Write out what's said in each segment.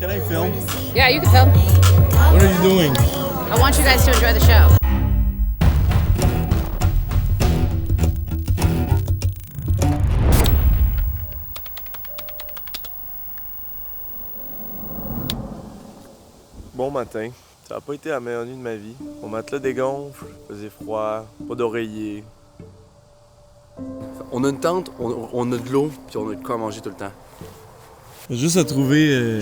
Can I film? Yeah, you can film. What are you doing? I want you guys to enjoy the show. Bon matin. Ça n'a pas été la meilleure nuit de ma vie. Mon matelas dégonfle, faisait froid, pas d'oreiller. On a une tente, on a de l'eau, puis on a de quoi manger tout le temps. Juste à trouver,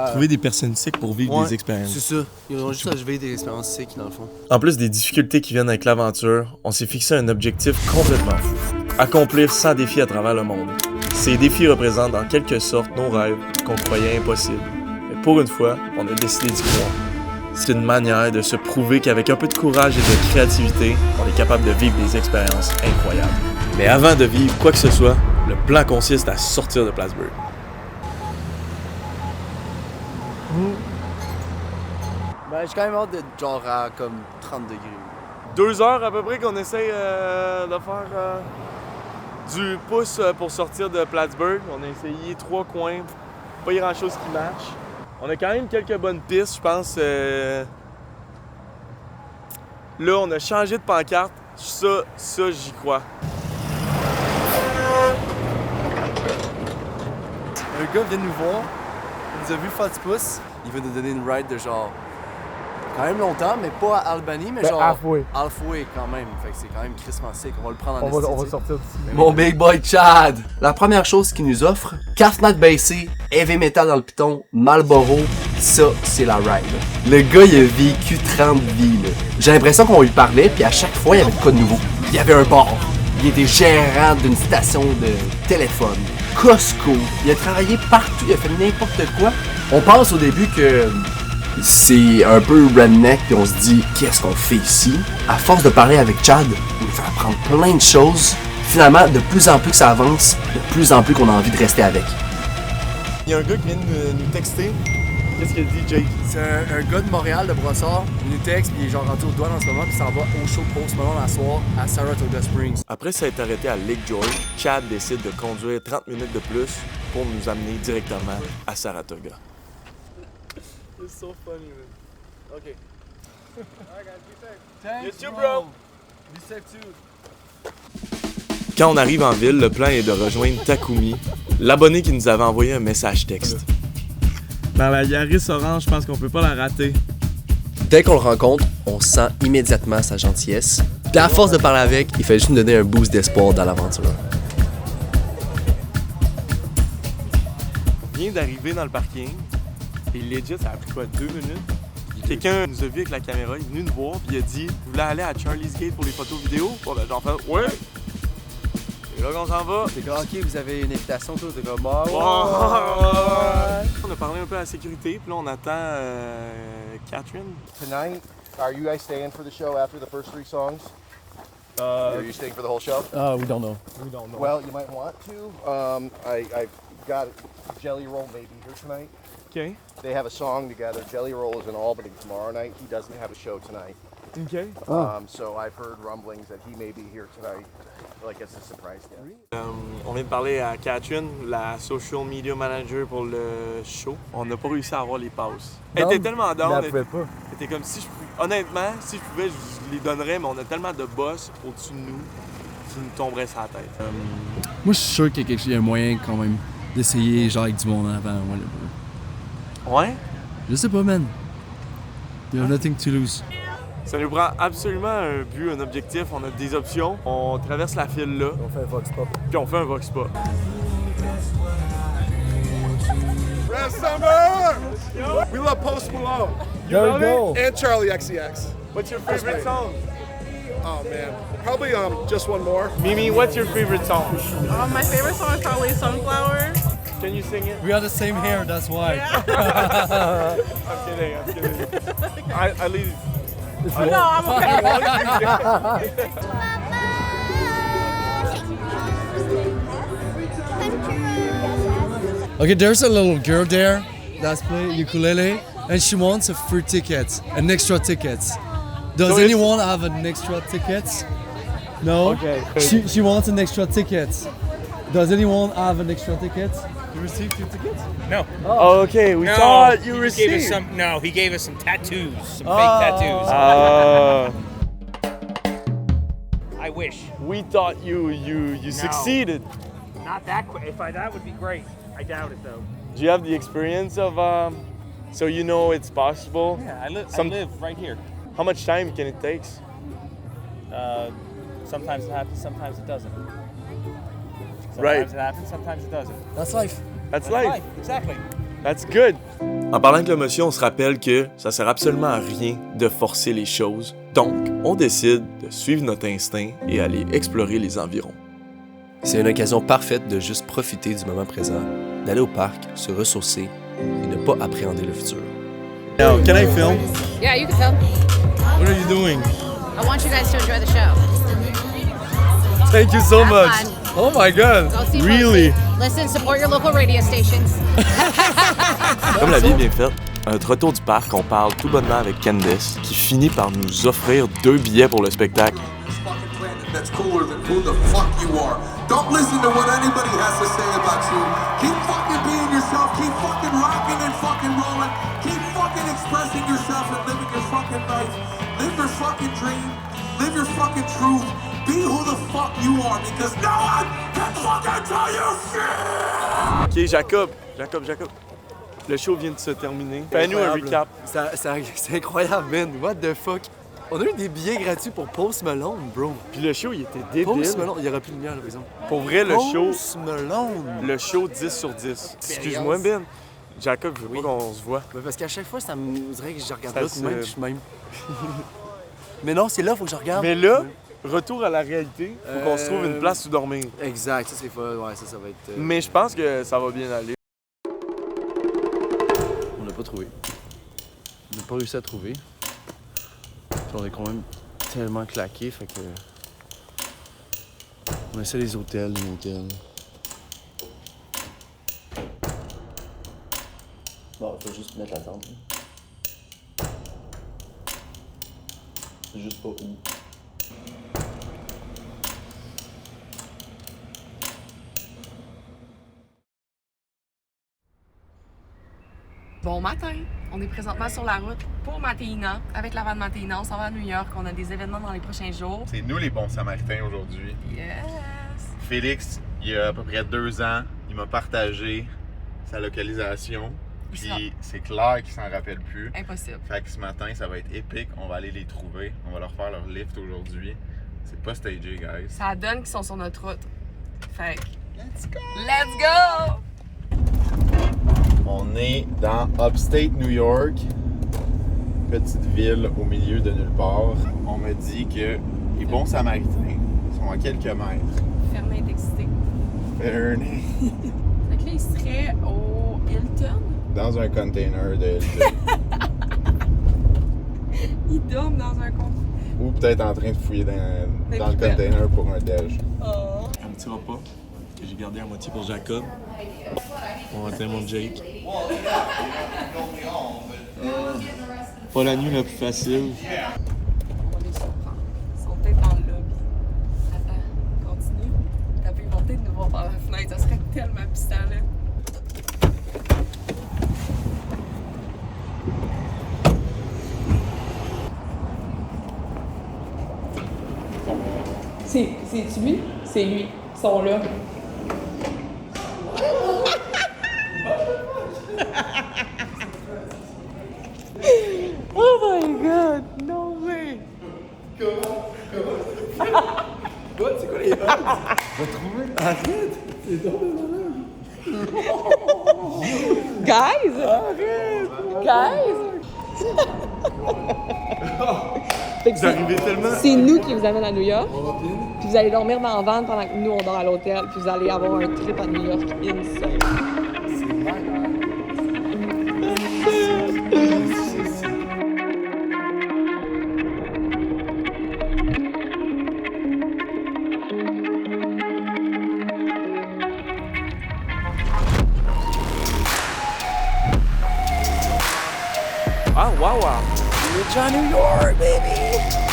trouver des personnes sick pour vivre des C'est expériences. ça. Ils ont juste à vivre des expériences sick, dans le fond. En plus des difficultés qui viennent avec l'aventure, on s'est fixé un objectif complètement fou. Accomplir 100 défis à travers le monde. Ces défis représentent en quelque sorte nos rêves qu'on croyait impossibles. Mais pour une fois, on a décidé d'y croire. C'est une manière de se prouver qu'avec un peu de courage et de créativité, on est capable de vivre des expériences incroyables. Mais avant de vivre quoi que ce soit, le plan consiste à sortir de Plattsburgh. Ben, j'ai quand même hâte d'être genre à comme 30 degrés. 2 heures à peu près qu'on essaye de faire du pouce pour sortir de Plattsburgh. On a essayé 3 coins, pas grand chose qui marche. On a quand même quelques bonnes pistes, je pense. Là, on a changé de pancarte. Ça, j'y crois. Un gars vient nous voir, il nous a vu faire du pouce. Il veut nous donner une ride de genre quand même longtemps, mais pas à Albany, mais genre halfway quand même. Fait que c'est quand même crissement sick. On va le prendre en esthétique. On va sortir d'ici. Mon big boy Chad! La première chose qu'il nous offre, carte mat baissée, heavy metal dans le piton, Marlboro, ça, c'est la ride. Le gars, il a vécu 30 vies, là. J'ai l'impression qu'on lui parlait, puis à chaque fois, il y avait de quoi de nouveau. Il y avait un bar. Il était gérant d'une station de téléphone. Costco. Il a travaillé partout, il a fait n'importe quoi. On pense au début que c'est un peu redneck, puis on se dit, qu'est-ce qu'on fait ici? À force de parler avec Chad, il nous fait apprendre plein de choses. Finalement, de plus en plus que ça avance, de plus en plus qu'on a envie de rester avec. Il y a un gars qui vient de nous texter. Qu'est-ce qu'il dit, Jake? C'est un gars de Montréal, de Brossard. Il nous texte, puis il est genre rendu aux douanes en ce moment, puis il s'en va au show Post Malone à soir à Saratoga Springs. Après s'être arrêté à Lake George, Chad décide de conduire 30 minutes de plus pour nous amener directement à Saratoga. It's so funny, man. Okay. Alright, guys, be safe. Thanks, you too, bro. Be safe too. Quand on arrive en ville, le plan est de rejoindre Takumi, l'abonné qui nous avait envoyé un message texte. Dans la Yaris orange, je pense qu'on peut pas la rater. Dès qu'on le rencontre, on sent immédiatement sa gentillesse. Puis à force de parler avec, il fait juste nous donner un boost d'espoir dans l'aventure. On vient d'arriver dans le parking, et legit, ça a pris quoi, 2 minutes? Quelqu'un nous a vu avec la caméra, il est venu nous voir, puis il a dit « Vous voulez aller à Charlie's Gate pour les photos vidéo? » Bon, ben, j'en fais « Ouais! » Et là qu'on s'en va. C'est comme, ok, vous avez une invitation, tout. C'est comme, On a parlé un peu à la sécurité, puis là, on attend Catherine. Tonight, are you guys staying for the show after the first 3 songs? Are you staying for the whole show? We don't know. Well, you might want to. I've got Jelly Roll maybe here tonight. OK. They have a song together. Jelly Roll is in Albany tomorrow night. He doesn't have a show tonight. OK. So I've heard rumblings that he may be here tonight. Like it's a surprise guest. On vient de parler à Catherine, la social media manager pour le show. On n'a pas réussi à avoir les passes. Elle était tellement down. Elle était comme si je pouvais. Honnêtement, si je pouvais, je les donnerais, mais on a tellement de boss au-dessus de nous qui nous tomberaient sur la tête. Moi, je suis sûr qu'il y a un moyen quand même d'essayer genre avec du monde avant. Ouais? Je sais pas, man. You have nothing to lose. Ça nous prend absolument un but, un objectif. On a des options. On traverse la file là. On fait un vox pop. Puis on fait un vox pop. Red Summer! We love Post Malone. There we go. And Charlie XCX. What's your favorite song? Oh man, probably just one more. Mimi, what's your favorite song? My favorite song is probably Sunflower. Can you sing it? We have the same hair, that's why. I'm kidding. I leave. No, I'm okay. Okay, there's a little girl there that's playing ukulele, and she wants a free ticket, an extra ticket. Does So anyone have an extra ticket? No? Okay. She wants an extra ticket. Does anyone have an extra ticket? You received 2 tickets? No. Oh, okay, we thought you he received. gave us some. No, he gave us some tattoos, some fake tattoos. I wish. We thought you succeeded. Not that quick. That would be great. I doubt it though. Do you have the experience of so you know it's possible? Yeah, I live right here. How much time can it take? Sometimes it happens, sometimes it doesn't. Right. Sometimes it happens, sometimes it doesn't. That's life. That's life. Exactly. That's good. En parlant de l'émotion, on se rappelle que ça sert absolument à rien de forcer les choses. Donc, on décide de suivre notre instinct et aller explorer les environs. C'est une occasion parfaite de juste profiter du moment présent, d'aller au parc, se ressourcer et ne pas appréhender le futur. Now, can I film? Yeah, you can film. What are you doing? I want you guys to enjoy the show. Thank you so Have much. fun. Oh my God. Go see Really? Posey. Listen, support your local radio stations. Comme la vie est bien faite, à notre retour du parc, on parle tout bonnement avec Candace, qui finit par nous offrir 2 billets pour le spectacle. That's cooler than who the fuck you are. Don't listen to what anybody has to say about you. Keep fucking being yourself. Keep fucking rocking and fucking rolling. Keep fucking expressing yourself and living your fucking life. Live your fucking dream. Live your fucking truth. Be who the fuck you are because no one can fucking tell you shit! Ok, Jacob. Le show vient de se terminer. Fais-nous un recap. C'est incroyable, man. What the fuck? On a eu des billets gratuits pour Post Malone, bro. Puis le show, il était débile. Post Malone, il n'y aura plus de lumière, là, par exemple. Pour vrai, le Malone. show 10 sur 10. Excuse-moi, Ben. Jacob, je veux pas qu'on se voit. Mais parce qu'à chaque fois, ça me dirait que je regarde Ça là, se- même, je suis même. Mais non, c'est là, faut que je regarde. Mais là, retour à la réalité, faut qu'on se trouve une place où dormir. Exact, ça c'est fun. Ouais, ça va être. Mais je pense que ça va bien aller. On n'a pas trouvé. On n'a pas réussi à trouver. Puis on est quand même tellement claqué, fait que. On essaie les hôtels, les motels. Bon, il faut juste mettre la tente. C'est juste pas où. Bon matin! On est présentement sur la route pour Matéina. Avec la van Matéina, on s'en va à New York. On a des événements dans les prochains jours. C'est nous les bons Samaritains aujourd'hui. Yes! Félix, il y a à peu près 2 ans, il m'a partagé sa localisation. Puis c'est clair qu'il s'en rappelle plus. Impossible. Fait que ce matin, ça va être épique. On va aller les trouver. On va leur faire leur lift aujourd'hui. C'est pas stagé, guys. Ça donne qu'ils sont sur notre route. Fait que... Let's go! Let's go! On est dans Upstate New York. Petite ville au milieu de nulle part. On me dit que les bons Samaritains sont à quelques mètres. Fermé est excité. Ferné. Fait que là, il serait au Hilton. Dans un container de Hilton. Il dorme dans un compte. Ou peut-être en train de fouiller dans le container pour un déj. Oh. Un petit repas que j'ai gardé à moitié pour Jacob. On va mon Jake. Pas la nuit la plus facile. On les surprend. Ils sont peut-être dans le lobby. Attends, continue. Ils vont peut-être nous voir par la fenêtre. Ça serait tellement pissant, là. C'est-tu lui? C'est lui. Ils sont là. Oh my god, no way! Quoi? C'est quoi les odds? Va trouver? Arrête! C'est drôle de Guys! Arrête! Guys! Vous arrivez tellement... C'est nous qui vous amène à New York. Puis vous allez dormir dans la van pendant que nous on dort à l'hôtel. Puis vous allez avoir un trip à New York insane. Ah, wow! On est déjà à New York, baby!